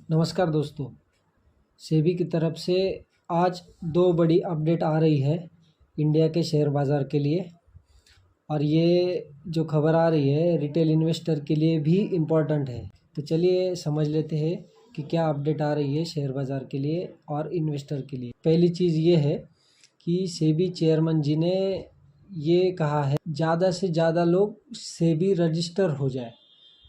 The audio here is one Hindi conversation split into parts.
नमस्कार दोस्तों। सेबी की तरफ से आज दो बड़ी अपडेट आ रही है इंडिया के शेयर बाज़ार के लिए, और ये जो खबर आ रही है रिटेल इन्वेस्टर के लिए भी इम्पोर्टेंट है। तो चलिए समझ लेते हैं कि क्या अपडेट आ रही है शेयर बाज़ार के लिए और इन्वेस्टर के लिए। पहली चीज़ ये है कि सेबी चेयरमैन जी ने ये कहा है ज़्यादा से ज़्यादा लोग सेबी रजिस्टर हो जाए।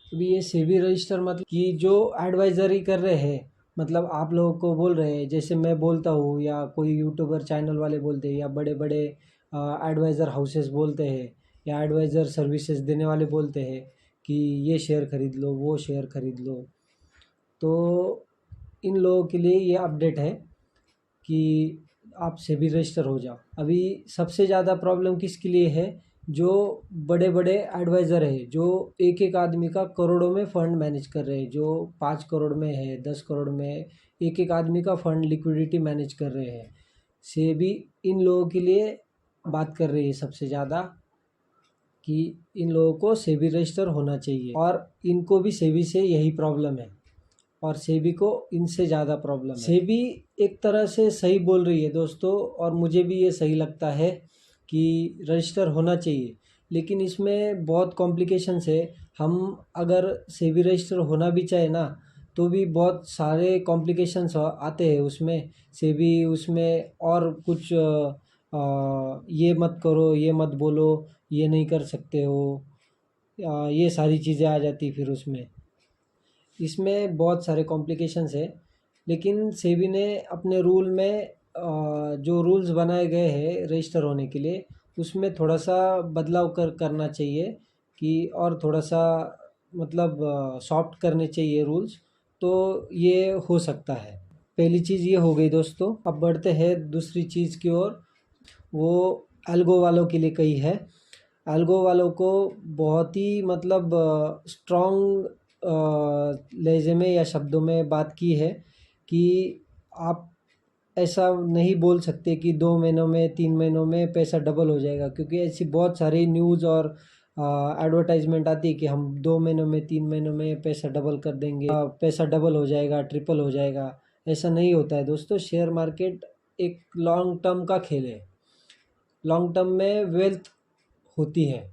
अभी ये सेबी रजिस्टर मतलब कि जो एडवाइजरी कर रहे हैं, मतलब आप लोगों को बोल रहे हैं, जैसे मैं बोलता हूँ या कोई यूट्यूबर चैनल वाले बोलते हैं या बड़े बड़े एडवाइज़र हाउसेस बोलते हैं या एडवाइज़र सर्विसेज देने वाले बोलते हैं कि ये शेयर ख़रीद लो, वो शेयर ख़रीद लो। तो इन लोगों के लिए ये अपडेट है कि आप सेबी रजिस्टर हो जाओ। अभी सबसे ज़्यादा प्रॉब्लम किसके लिए है? जो बड़े बड़े एडवाइज़र है, जो एक एक आदमी का करोड़ों में फ़ंड मैनेज कर रहे हैं, जो 5 करोड़ में है, 10 करोड़ में, एक एक आदमी का फ़ंड लिक्विडिटी मैनेज कर रहे हैं। सेबी इन लोगों के लिए बात कर रही है सबसे ज़्यादा कि इन लोगों को सेबी रजिस्टर होना चाहिए, और इनको भी सेबी से यही प्रॉब्लम है और सेबी को इनसे ज़्यादा प्रॉब्लम है। सेबी एक तरह से सही बोल रही है दोस्तों, और मुझे भी ये सही लगता है कि रजिस्टर होना चाहिए, लेकिन इसमें बहुत कॉम्प्लिकेशंस है। हम अगर सेबी रजिस्टर होना भी चाहे ना, तो भी बहुत सारे कॉम्प्लिकेशंस आते हैं उसमें। सेबी उसमें और कुछ ये मत करो, ये मत बोलो, ये नहीं कर सकते हो, ये सारी चीज़ें आ जाती फिर उसमें। इसमें बहुत सारे कॉम्प्लिकेशंस है, लेकिन सेबी ने अपने रूल में जो रूल्स बनाए गए हैं रजिस्टर होने के लिए, उसमें थोड़ा सा बदलाव करना चाहिए कि, और थोड़ा सा मतलब सॉफ्ट करने चाहिए रूल्स, तो ये हो सकता है। पहली चीज़ ये हो गई दोस्तों। अब बढ़ते हैं दूसरी चीज़ की ओर। वो एल्गो वालों के लिए कही है। एल्गो वालों को बहुत ही मतलब स्ट्रॉन्ग लहजे में या शब्दों में बात की है कि आप ऐसा नहीं बोल सकते कि 2 महीनों में 3 महीनों में पैसा डबल हो जाएगा, क्योंकि ऐसी बहुत सारी न्यूज़ और एडवर्टाइजमेंट आती है कि हम 2 महीनों में 3 महीनों में पैसा डबल कर देंगे, पैसा डबल हो जाएगा, ट्रिपल हो जाएगा। ऐसा नहीं होता है दोस्तों। शेयर मार्केट एक लॉन्ग टर्म का खेल है। लॉन्ग टर्म में वेल्थ होती है,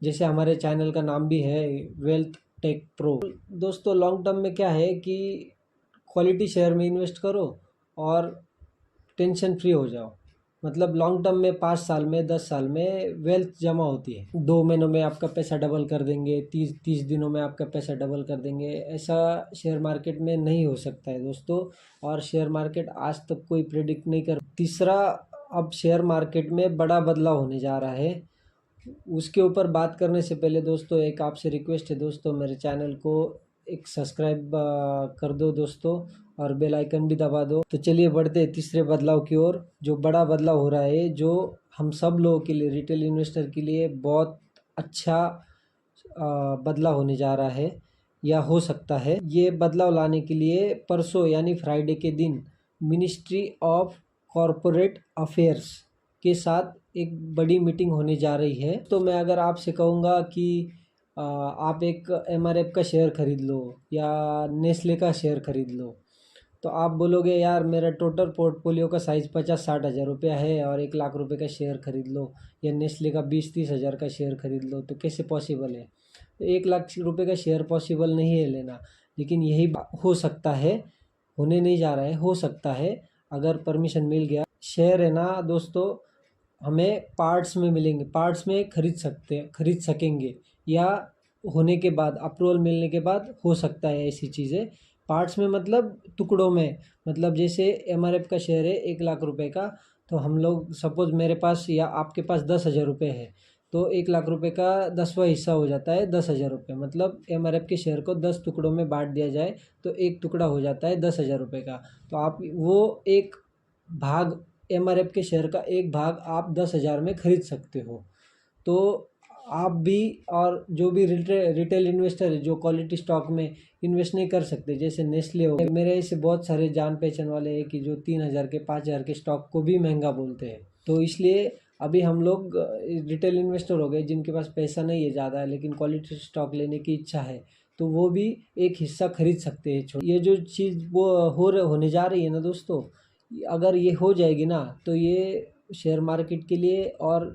जैसे हमारे चैनल का नाम भी है वेल्थ टेक प्रो। दोस्तों लॉन्ग टर्म में क्या है कि क्वालिटी शेयर में इन्वेस्ट करो और टेंशन फ्री हो जाओ। मतलब लॉन्ग टर्म में 5 साल में 10 साल में वेल्थ जमा होती है। 2 महीनों में आपका पैसा डबल कर देंगे, 30 दिनों में आपका पैसा डबल कर देंगे, ऐसा शेयर मार्केट में नहीं हो सकता है दोस्तों। और शेयर मार्केट आज तक कोई प्रेडिक्ट नहीं कर। तीसरा, अब शेयर मार्केट में बड़ा बदलाव होने जा रहा है। उसके ऊपर बात करने से पहले दोस्तों एक आपसे रिक्वेस्ट है दोस्तों, मेरे चैनल को एक सब्सक्राइब कर दो दोस्तों, और बेल आइकन भी दबा दो। तो चलिए बढ़ते हैं तीसरे बदलाव की ओर। जो बड़ा बदलाव हो रहा है, जो हम सब लोगों के लिए, रिटेल इन्वेस्टर के लिए बहुत अच्छा बदलाव होने जा रहा है या हो सकता है। ये बदलाव लाने के लिए परसों यानी फ्राइडे के दिन मिनिस्ट्री ऑफ कॉरपोरेट अफेयर्स के साथ एक बड़ी मीटिंग होने जा रही है। तो मैं अगर आपसे कहूँगा कि आप एक एमआरएफ का शेयर ख़रीद लो या नेस्ले का शेयर ख़रीद लो, तो आप बोलोगे यार मेरा टोटल पोर्टफोलियो का साइज़ 50-60 हज़ार रुपया है और 1 लाख रुपए का शेयर ख़रीद लो, या नेस्ले का 20-30 हज़ार का शेयर ख़रीद लो, तो कैसे पॉसिबल है? तो 1 लाख रुपए का शेयर पॉसिबल नहीं है लेना। लेकिन यही हो सकता है, होने नहीं जा रहा है, हो सकता है अगर परमिशन मिल गया। शेयर है ना दोस्तों, हमें पार्ट्स में मिलेंगे, पार्ट्स में खरीद सकेंगे, या होने के बाद अप्रूवल मिलने के बाद हो सकता है ऐसी चीज़ें। पार्ट्स में मतलब टुकड़ों में, मतलब जैसे एमआरएफ का शेयर है 1 लाख रुपए का, तो हम लोग सपोज़ मेरे पास या आपके पास 10 हज़ार रुपये है, तो 1 लाख रुपए का 10वां हिस्सा हो जाता है 10 हज़ार रुपये। मतलब एमआरएफ के शेयर को 10 टुकड़ों में बांट दिया जाए तो एक टुकड़ा हो जाता है 10 हज़ार रुपये का। तो आप वो एक भाग, एमआरएफ के शेयर का एक भाग आप 10 हज़ार में खरीद सकते हो। तो आप भी और जो भी रिटेल इन्वेस्टर है जो क्वालिटी स्टॉक में इन्वेस्ट नहीं कर सकते, जैसे नेस्ले हो गए, मेरे ऐसे बहुत सारे जान पहचान वाले हैं कि जो 3 हज़ार के 5 हज़ार के स्टॉक को भी महंगा बोलते हैं। तो इसलिए अभी हम लोग रिटेल इन्वेस्टर हो गए जिनके पास पैसा नहीं है ज़्यादा, लेकिन क्वालिटी स्टॉक लेने की इच्छा है, तो वो भी एक हिस्सा खरीद सकते हैं। ये जो चीज़ वो होने जा रही है ना दोस्तों, अगर ये हो जाएगी ना तो ये शेयर मार्केट के लिए और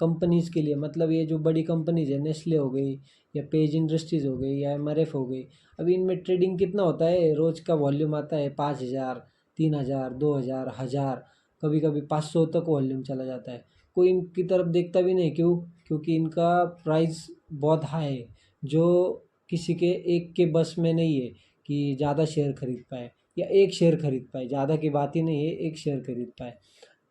कंपनीज़ के लिए, मतलब ये जो बड़ी कंपनीज है, नेस्ले हो गई या पेज इंडस्ट्रीज़ हो गई या एमआरएफ हो गई, अभी इनमें ट्रेडिंग कितना होता है, रोज़ का वॉल्यूम आता है 5,000, 3,000, 2,000, 1,000, कभी कभी 500 तक वॉल्यूम चला जाता है। कोई इनकी तरफ देखता भी नहीं, क्यों? क्योंकि इनका प्राइस बहुत हाई है, जो किसी के एक के बस में नहीं है कि ज़्यादा शेयर खरीद पाए या एक शेयर खरीद पाए, ज़्यादा की बात ही नहीं है, एक शेयर खरीद पाए।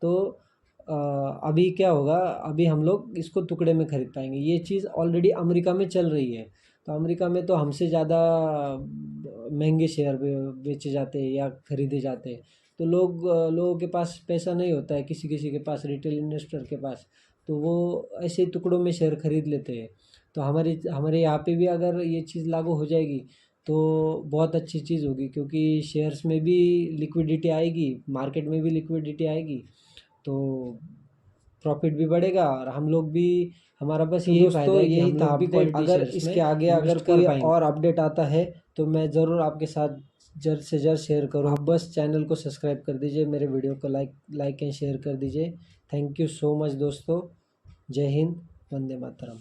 तो अभी क्या होगा, अभी हम लोग इसको टुकड़े में खरीद पाएंगे। ये चीज़ ऑलरेडी अमेरिका में चल रही है, तो अमेरिका में तो हमसे ज़्यादा महंगे शेयर बेचे जाते हैं या खरीदे जाते हैं। तो लोगों के पास पैसा नहीं होता है, किसी किसी के पास, रिटेल इन्वेस्टर के पास, तो वो ऐसे टुकड़ों में शेयर खरीद लेते हैं। तो हमारे यहाँ पे भी अगर ये चीज़ लागू हो जाएगी तो बहुत अच्छी चीज़ होगी, क्योंकि शेयर्स में भी लिक्विडिटी आएगी, मार्केट में भी लिक्विडिटी आएगी, तो प्रॉफिट भी बढ़ेगा और हम लोग भी, हमारा बस यही फायदा है कि हम लोग भी क्वालिटी शेयर्स में अगर इसके आगे अगर कोई और अपडेट आता है तो मैं ज़रूर आपके साथ जल्द से जल्द शेयर करूँ। आप बस चैनल को सब्सक्राइब कर दीजिए, मेरे वीडियो को लाइक एंड शेयर कर दीजिए। थैंक यू सो मच दोस्तों। जय हिंद, वंदे मातरम।